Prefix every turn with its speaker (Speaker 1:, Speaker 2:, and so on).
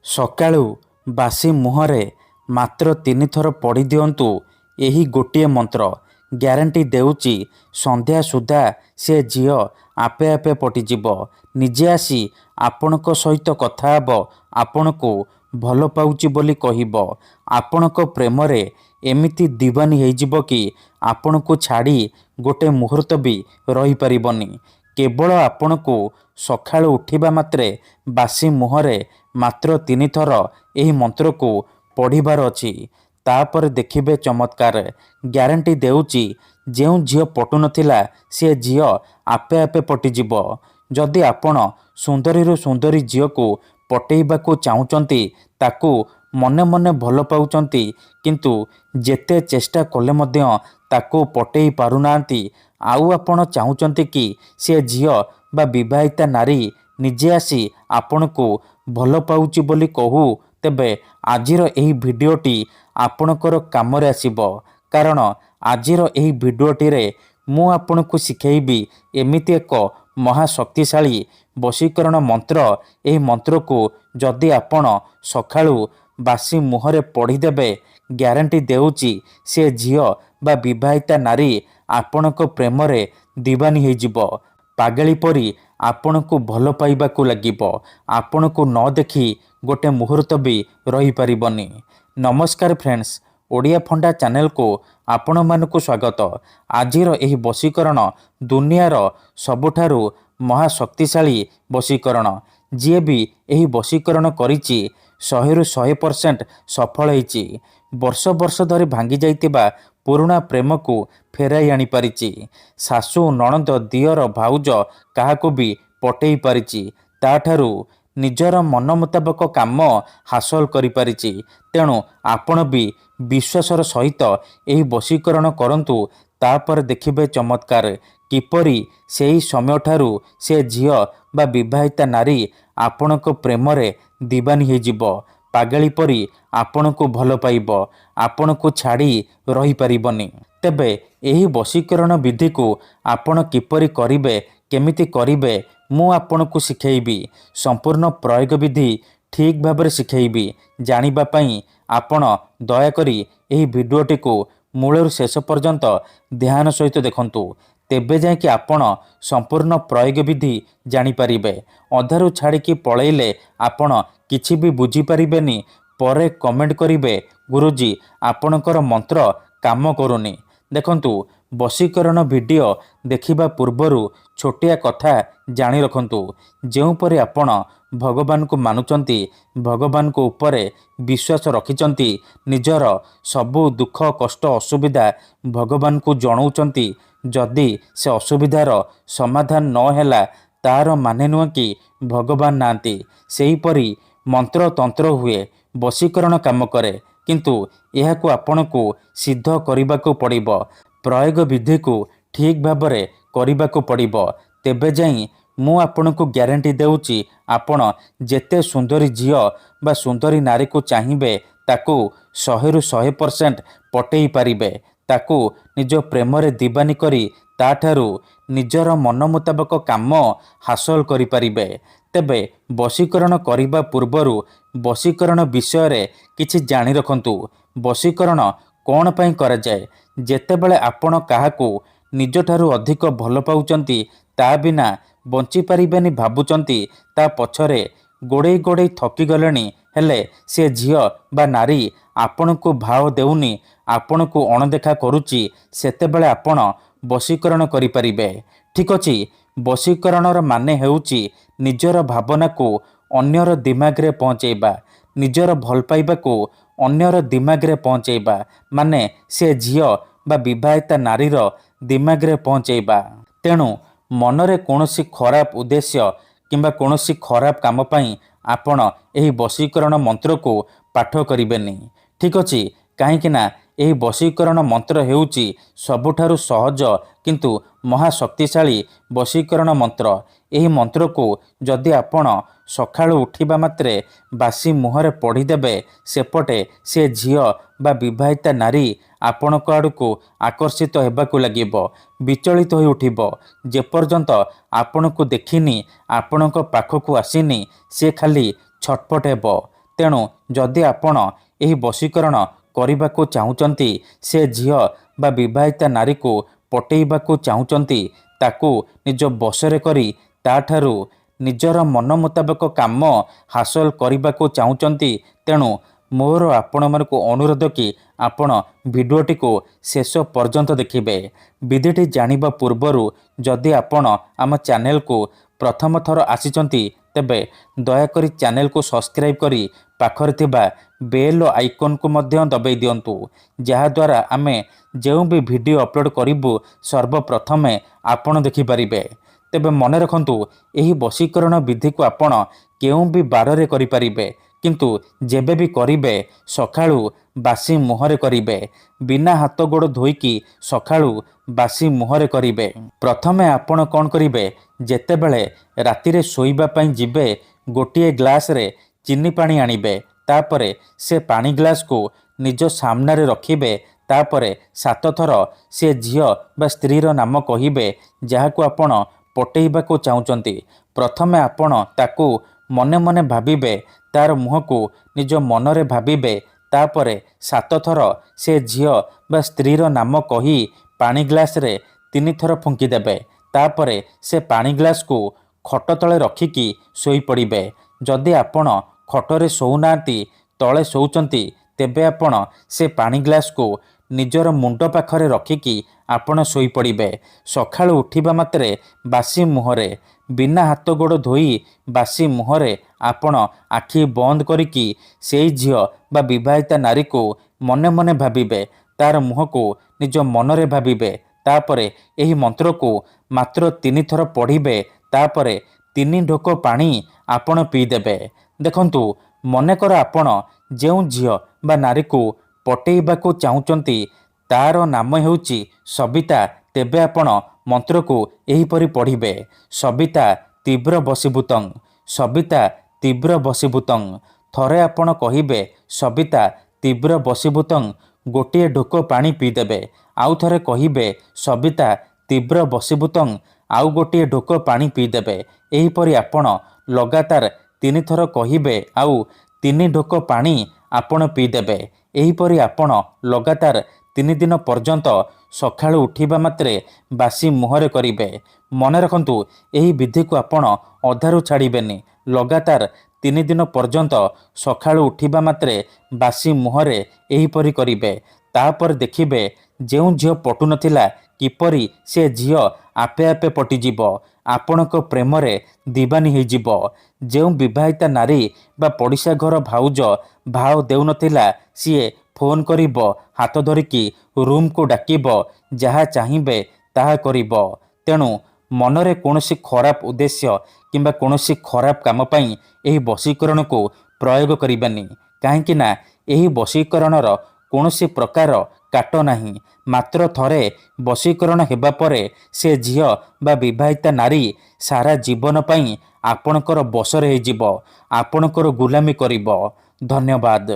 Speaker 1: ସକାଳୁ ବାସି ମୁହଁରେ ମାତ୍ର 3 ଥର ପଢ଼ି ଦିଅନ୍ତୁ ଏହି ଗୋଟିଏ ମନ୍ତ୍ର। ଗ୍ୟାରେଣ୍ଟି ଦେଉଛି ସନ୍ଧ୍ୟା ସୁଦ୍ଧା ସେ ଝିଅ ଆପେ ଆପେ ପଟିଯିବ। ନିଜେ ଆସି ଆପଣଙ୍କ ସହିତ କଥା ହେବ, ଆପଣଙ୍କୁ ଭଲ ପାଉଛି ବୋଲି କହିବ। ଆପଣଙ୍କ ପ୍ରେମରେ ଏମିତି ଦିୱାନୀ ହେଇଯିବ କି ଆପଣଙ୍କୁ ଛାଡ଼ି ଗୋଟେ ମୁହୂର୍ତ୍ତ ବି ରହିପାରିବନି। କେବଳ ଆପଣଙ୍କୁ ସକାଳୁ ଉଠିବା ମାତ୍ରେ ବାସି ମୁହଁରେ ମାତ୍ର 3 ଥର ଏହି ମନ୍ତ୍ରକୁ ପଢ଼ିବାର ଅଛି। ତାପରେ ଦେଖିବେ ଚମତ୍କାର। ଗ୍ୟାରେଣ୍ଟି ଦେଉଛି ଯେଉଁ ଝିଅ ପଟୁନଥିଲା ସେ ଝିଅ ଆପେ ଆପେ ପଟିଯିବ। ଯଦି ଆପଣ ସୁନ୍ଦରୀରୁ ସୁନ୍ଦରୀ ଝିଅକୁ ପଟେଇବାକୁ ଚାହୁଁଛନ୍ତି, ତାକୁ ମନେ ମନେ ଭଲ ପାଉଛନ୍ତି, କିନ୍ତୁ ଯେତେ ଚେଷ୍ଟା କଲେ ମଧ୍ୟ ତାକୁ ପଟେଇ ପାରୁନାହାନ୍ତି, ଆଉ ଆପଣ ଚାହୁଁଛନ୍ତି କି ସେ ଝିଅ ବା ବିବାହିତା ନାରୀ ନିଜେ ଆସି ଆପଣଙ୍କୁ ଭଲ ପାଉଛି ବୋଲି କହୁ, ତେବେ ଆଜିର ଏହି ଭିଡ଼ିଓଟି ଆପଣଙ୍କର କାମରେ ଆସିବ। କାରଣ ଆଜିର ଏହି ଭିଡ଼ିଓଟିରେ ମୁଁ ଆପଣଙ୍କୁ ଶିଖେଇବି ଏମିତି ଏକ ମହାଶକ୍ତିଶାଳୀ ବଶୀକରଣ ମନ୍ତ୍ର। ଏହି ମନ୍ତ୍ରକୁ ଯଦି ଆପଣ ସକାଳୁ ବାସି ମୁହଁରେ ପଢ଼ିଦେବେ, ଗ୍ୟାରେଣ୍ଟି ଦେଉଛି ସେ ଝିଅ ବା ବିବାହିତା ନାରୀ ଆପଣଙ୍କ ପ୍ରେମରେ ଦିୱାନୀ ହେଇଯିବ। ପାଗଳି ପରି ଆପଣଙ୍କୁ ଭଲ ପାଇବାକୁ ଲାଗିବ। ଆପଣଙ୍କୁ ନ ଦେଖି ଗୋଟେ ମୁହୂର୍ତ୍ତ ବି ରହିପାରିବନି। ନମସ୍କାର ଫ୍ରେଣ୍ଡସ୍, ଓଡ଼ିଆ ଫଣ୍ଡା ଚ୍ୟାନେଲକୁ ଆପଣମାନଙ୍କୁ ସ୍ୱାଗତ। ଆଜିର ଏହି ବଶୀକରଣ ଦୁନିଆର ସବୁଠାରୁ ମହାଶକ୍ତିଶାଳୀ ବଶୀକରଣ। ଯିଏ ବି ଏହି ବଶୀକରଣ କରିଛି 100ରୁ 100% ସଫଳ ହେଇଛି। ବର୍ଷ ବର୍ଷ ଧରି ଭାଙ୍ଗି ଯାଇଥିବା ପୁରୁଣା ପ୍ରେମକୁ ଫେରାଇ ଆଣିପାରିଛି। ଶାଶୁ, ନଣନ୍ଦ, ଦିଅର, ଭାଉଜ କାହାକୁ ବି ପଟେଇ ପାରିଛି। ତାଠାରୁ ନିଜର ମନ ମୁତାବକ କାମ ହାସଲ କରିପାରିଛି। ତେଣୁ ଆପଣ ବି ବିଶ୍ୱାସର ସହିତ ଏହି ବଶୀକରଣ କରନ୍ତୁ। ତାପରେ ଦେଖିବେ ଚମତ୍କାର। କିପରି ସେହି ସମୟଠାରୁ ସେ ଝିଅ ବା ବିବାହିତା ନାରୀ ଆପଣଙ୍କ ପ୍ରେମରେ ଦିୱାନୀ ହେଇଯିବ। ପାଗଳି ପରି ଆପଣଙ୍କୁ ଭଲ ପାଇବ। ଆପଣଙ୍କୁ ଛାଡ଼ି ରହିପାରିବନି। ତେବେ ଏହି ବଶୀକରଣ ବିଧିକୁ ଆପଣ କିପରି କରିବେ, କେମିତି କରିବେ, ମୁଁ ଆପଣଙ୍କୁ ଶିଖେଇବି। ସମ୍ପୂର୍ଣ୍ଣ ପ୍ରୟୋଗ ବିଧି ଠିକ୍ ଭାବରେ ଶିଖେଇବି। ଜାଣିବା ପାଇଁ ଆପଣ ଦୟାକରି ଏହି ଭିଡ଼ିଓଟିକୁ ମୂଳରୁ ଶେଷ ପର୍ଯ୍ୟନ୍ତ ଧ୍ୟାନ ସହିତ ଦେଖନ୍ତୁ। ତେବେ ଯାଇକି ଆପଣ ସମ୍ପୂର୍ଣ୍ଣ ପ୍ରୟୋଗ ବିଧି ଜାଣିପାରିବେ। ଅଧାରୁ ଛାଡ଼ିକି ପଳେଇଲେ ଆପଣ କିଛି ବି ବୁଝିପାରିବେନି। ପରେ କମେଣ୍ଟ କରିବେ, ଗୁରୁଜୀ ଆପଣଙ୍କର ମନ୍ତ୍ର କାମ କରୁନି। ଦେଖନ୍ତୁ, ବଶୀକରଣ ଭିଡ଼ିଓ ଦେଖିବା ପୂର୍ବରୁ ଛୋଟିଆ କଥା ଜାଣି ରଖନ୍ତୁ। ଯେଉଁପରି ଆପଣ ଭଗବାନଙ୍କୁ ମାନୁଛନ୍ତି, ଭଗବାନଙ୍କ ଉପରେ ବିଶ୍ୱାସ ରଖିଛନ୍ତି, ନିଜର ସବୁ ଦୁଃଖ କଷ୍ଟ ଅସୁବିଧା ଭଗବାନଙ୍କୁ ଜଣାଉଛନ୍ତି, ଯଦି ସେ ଅସୁବିଧାର ସମାଧାନ ନ ହେଲା, ତାର ମାନେ ନୁହେଁ କି ଭଗବାନ ନାହାନ୍ତି। ସେହିପରି ମନ୍ତ୍ର ତନ୍ତ୍ର ହୁଏ, ବଶୀକରଣ କାମ କରେ, କିନ୍ତୁ ଏହାକୁ ଆପଣଙ୍କୁ ସିଦ୍ଧ କରିବାକୁ ପଡ଼ିବ। ପ୍ରୟୋଗ ବିଧିକୁ ଠିକ୍ ଭାବରେ କରିବାକୁ ପଡ଼ିବ। ତେବେ ଯାଇ ମୁଁ ଆପଣଙ୍କୁ ଗ୍ୟାରେଣ୍ଟି ଦେଉଛି ଆପଣ ଯେତେ ସୁନ୍ଦରୀ ଝିଅ ବା ସୁନ୍ଦରୀ ନାରୀକୁ ଚାହିଁବେ, ତାକୁ 100ରୁ 100% ପଟେଇ ପାରିବେ। ତାକୁ ନିଜ ପ୍ରେମରେ ଦିୱାନୀ କରି ତାଠାରୁ ନିଜର ମନ ମୁତାବକ କାମ ହାସଲ କରିପାରିବେ। ତେବେ ବଶୀକରଣ କରିବା ପୂର୍ବରୁ ବଶୀକରଣ ବିଷୟରେ କିଛି ଜାଣି ରଖନ୍ତୁ। ବଶୀକରଣ କ'ଣ ପାଇଁ କରାଯାଏ? ଯେତେବେଳେ ଆପଣ କାହାକୁ ନିଜଠାରୁ ଅଧିକ ଭଲ ପାଉଛନ୍ତି, ତା ବିନା ବଞ୍ଚିପାରିବେନି ଭାବୁଛନ୍ତି, ତା ପଛରେ ଗୋଡ଼େଇ ଗୋଡ଼େଇ ଥକିଗଲେଣି, ହେଲେ ସେ ଝିଅ ବା ନାରୀ ଆପଣଙ୍କୁ ଭାව ଦେଉନି, ଆପଣଙ୍କୁ ଅଣଦେଖା କରୁଛି, ସେତେବେଳେ ଆପଣ ବଶୀକରଣ କରିପାରିବେ। ଠିକ୍ ଅଛି? ବଶୀକରଣର ମାନେ ହେଉଛି ନିଜର ଭାବନାକୁ ଅନ୍ୟର ଦିମାଗରେ ପହଞ୍ଚେଇବା। ନିଜର ଭଲ ପାଇବାକୁ ଅନ୍ୟର ଦିମାଗରେ ପହଞ୍ଚେଇବା, ମାନେ ସେ ଝିଅ ବା ବିବାହିତା ନାରୀର ଦିମାଗରେ ପହଞ୍ଚେଇବା। ତେଣୁ ମନରେ କୌଣସି ଖରାପ ଉଦ୍ଦେଶ୍ୟ କିମ୍ବା କୌଣସି ଖରାପ କାମ ପାଇଁ ଆପଣ ଏହି ବଶୀକରଣ ମନ୍ତ୍ରକୁ ପାଠ କରିବେନି। ଠିକ୍ ଅଛି? କାହିଁକି ନା ଏହି ବଶୀକରଣ ମନ୍ତ୍ର ହେଉଛି ସବୁଠାରୁ ସହଜ କିନ୍ତୁ ମହାଶକ୍ତିଶାଳୀ ବଶୀକରଣ ମନ୍ତ୍ର। ଏହି ମନ୍ତ୍ରକୁ ଯଦି ଆପଣ ସକାଳୁ ଉଠିବା ମାତ୍ରେ ବାସି ମୁହଁରେ ପଢ଼ିଦେବେ, ସେପଟେ ସେ ଝିଅ ବା ବିବାହିତା ନାରୀ ଆପଣଙ୍କ ଆଡ଼କୁ ଆକର୍ଷିତ ହେବାକୁ ଲାଗିବ, ବିଚଳିତ ହୋଇ ଉଠିବ। ଯେପର୍ଯ୍ୟନ୍ତ ଆପଣଙ୍କୁ ଦେଖିନି, ଆପଣଙ୍କ ପାଖକୁ ଆସିନି, ସେ ଖାଲି ଛଟପଟ ହେବ। ତେଣୁ ଯଦି ଆପଣ ଏହି ବଶୀକରଣ କରିବାକୁ ଚାହୁଁଛନ୍ତି, ସେ ଝିଅ ବା ବିବାହିତା ନାରୀକୁ ପଟେଇବାକୁ ଚାହୁଁଛନ୍ତି, ତାକୁ ନିଜ ବଶରେ କରି ତାଠାରୁ ନିଜର ମନ ମୁତାବକ କାମ ହାସଲ କରିବାକୁ ଚାହୁଁଛନ୍ତି, ତେଣୁ ମୋର ଆପଣମାନଙ୍କୁ ଅନୁରୋଧ କି ଆପଣ ଭିଡ଼ିଓଟିକୁ ଶେଷ ପର୍ଯ୍ୟନ୍ତ ଦେଖିବେ। ବିଧିଟି ଜାଣିବା ପୂର୍ବରୁ ଯଦି ଆପଣ ଆମ ଚ୍ୟାନେଲକୁ ପ୍ରଥମ ଥର ଆସିଛନ୍ତି, ତେବେ ଦୟାକରି ଚ୍ୟାନେଲକୁ ସବସ୍କ୍ରାଇବ୍ କରି ପାଖରେ ଥିବା ବେଲ୍ ଆଇକନ୍କୁ ମଧ୍ୟ ଦବାଇ ଦିଅନ୍ତୁ, ଯାହାଦ୍ୱାରା ଆମେ ଯେଉଁ ବି ଭିଡ଼ିଓ ଅପଲୋଡ଼ କରିବୁ ସର୍ବପ୍ରଥମେ ଆପଣ ଦେଖିପାରିବେ। ତେବେ ମନେ ରଖନ୍ତୁ, ଏହି ବଶୀକରଣ ବିଧିକୁ ଆପଣ କେଉଁ ବି ବାରରେ କରିପାରିବେ, କିନ୍ତୁ ଯେବେ ବି କରିବେ ସକାଳୁ ବାସି ମୁହଁରେ କରିବେ। ବିନା ହାତ ଗୋଡ଼ ଧୋଇକି ସକାଳୁ ବାସି ମୁହଁରେ କରିବେ। ପ୍ରଥମେ ଆପଣ କ'ଣ କରିବେ, ଯେତେବେଳେ ରାତିରେ ଶୋଇବା ପାଇଁ ଯିବେ, ଗୋଟିଏ ଗ୍ଲାସରେ ଚିନି ପାଣି ଆଣିବେ। ତାପରେ ସେ ପାଣି ଗ୍ଲାସକୁ ନିଜ ସାମ୍ନାରେ ରଖିବେ। ତାପରେ 7 ଥର ସେ ଝିଅ ବା ସ୍ତ୍ରୀର ନାମ କହିବେ, ଯାହାକୁ ଆପଣ ପଟେଇବାକୁ ଚାହୁଁଛନ୍ତି। ପ୍ରଥମେ ଆପଣ ତାକୁ ମନେ ମନେ ଭାବିବେ, ତାର ମୁହଁକୁ ନିଜ ମନରେ ଭାବିବେ। ତାପରେ 7 ଥର ସେ ଝିଅ ବା ସ୍ତ୍ରୀର ନାମ କହି ପାଣି ଗ୍ଲାସରେ 3 ଥର ଫୁଙ୍କିଦେବେ। ତାପରେ ସେ ପାଣି ଗ୍ଲାସକୁ ଖଟ ତଳେ ରଖିକି ଶୋଇପଡ଼ିବେ। ଯଦି ଆପଣ ଖଟରେ ଶୋଉନାହାନ୍ତି, ତଳେ ଶୋଉଛନ୍ତି, ତେବେ ଆପଣ ସେ ପାଣି ଗ୍ଲାସକୁ ନିଜର ମୁଣ୍ଡ ପାଖରେ ରଖିକି ଆପଣ ଶୋଇପଡ଼ିବେ। ସକାଳୁ ଉଠିବା ମାତ୍ରେ ବାସି ମୁହଁରେ, ବିନା ହାତ ଗୋଡ଼ ଧୋଇ ବାସି ମୁହଁରେ ଆପଣ ଆଖି ବନ୍ଦ କରିକି ସେଇ ଝିଅ ବା ବିବାହିତା ନାରୀକୁ ମନେ ମନେ ଭାବିବେ, ତାର ମୁହଁକୁ ନିଜ ମନରେ ଭାବିବେ। ତାପରେ ଏହି ମନ୍ତ୍ରକୁ ମାତ୍ର 3 ଥର ପଢ଼ିବେ। ତାପରେ 3 ଢୋକ ପାଣି ଆପଣ ପିଇଦେବେ। ଦେଖନ୍ତୁ, ମନେକର ଆପଣ ଯେଉଁ ଝିଅ ବା ନାରୀକୁ ପଟେଇବାକୁ ଚାହୁଁଛନ୍ତି ତାର ନାମ ହେଉଛି ସବିତା, ତେବେ ଆପଣ ମନ୍ତ୍ରକୁ ଏହିପରି ପଢ଼ିବେ, ସବିତା ତୀବ୍ର ବଶୀଭୂତଂ, ସବିତା ତୀବ୍ର ବଶୀଭୂତଂ। ଥରେ ଆପଣ କହିବେ ସବିତା ତୀବ୍ର ବଶୀଭୂତଂ, ଗୋଟିଏ ଢୋକ ପାଣି ପିଇଦେବେ। ଆଉ ଥରେ କହିବେ ସବିତା ତୀବ୍ର ବଶୀଭୂତଂ, ଆଉ ଗୋଟିଏ ଢୋକ ପାଣି ପିଇଦେବେ। ଏହିପରି ଆପଣ ଲଗାତାର 3 ଥର କହିବେ, ଆଉ 3 ଢୋକ ପାଣି ଆପଣ ପିଇଦେବେ। ଏହିପରି ଆପଣ ଲଗାତାର 3 ଦିନ ପର୍ଯ୍ୟନ୍ତ ସକାଳୁ ଉଠିବା ମାତ୍ରେ ବାସି ମୁହଁରେ କରିବେ। ମନେ ରଖନ୍ତୁ, ଏହି ବିଧିକୁ ଆପଣ ଅଧାରୁ ଛାଡ଼ିବେନି। ଲଗାତାର 3 ଦିନ ପର୍ଯ୍ୟନ୍ତ ସକାଳୁ ଉଠିବା ମାତ୍ରେ ବାସି ମୁହଁରେ ଏହିପରି କରିବେ। ତାପରେ ଦେଖିବେ ଯେଉଁ ଝିଅ ପଟୁନଥିଲା, କିପରି ସେ ଝିଅ ଆପେ ଆପେ ପଟିଯିବ, ଆପଣଙ୍କ ପ୍ରେମରେ ଦିବାନୀ ହେଇଯିବ। ଯେଉଁ ବିବାହିତା ନାରୀ ବା ପଡ଼ିଶା ଘର ଭାଉଜ ଭାव ଦେଉନଥିଲା, ସିଏ ଫୋନ୍ କରିବ, ହାତ ଧରିକି ରୁମ୍କୁ ଡାକିବ, ଯାହା ଚାହିଁବେ ତାହା କରିବ। ତେଣୁ ମନରେ କୌଣସି ଖରାପ ଉଦ୍ଦେଶ୍ୟ କିମ୍ବା କୌଣସି ଖରାପ କାମ ପାଇଁ ଏହି ବଶୀକରଣକୁ ପ୍ରୟୋଗ କରିବାନି। କାହିଁକି ନା ଏହି ବଶୀକରଣର କୌଣସି ପ୍ରକାର କାଟ ନାହିଁ। ମାତ୍ର ଥରେ ବଶୀକରଣ ହେବା ପରେ ସେ ଝିଅ ବା ବିବାହିତା ନାରୀ ସାରା ଜୀବନ ପାଇଁ ଆପଣଙ୍କର ବଶରେ ହେଇଯିବ, ଆପଣଙ୍କର ଗୁଲାମୀ କରିବ। ଧନ୍ୟବାଦ।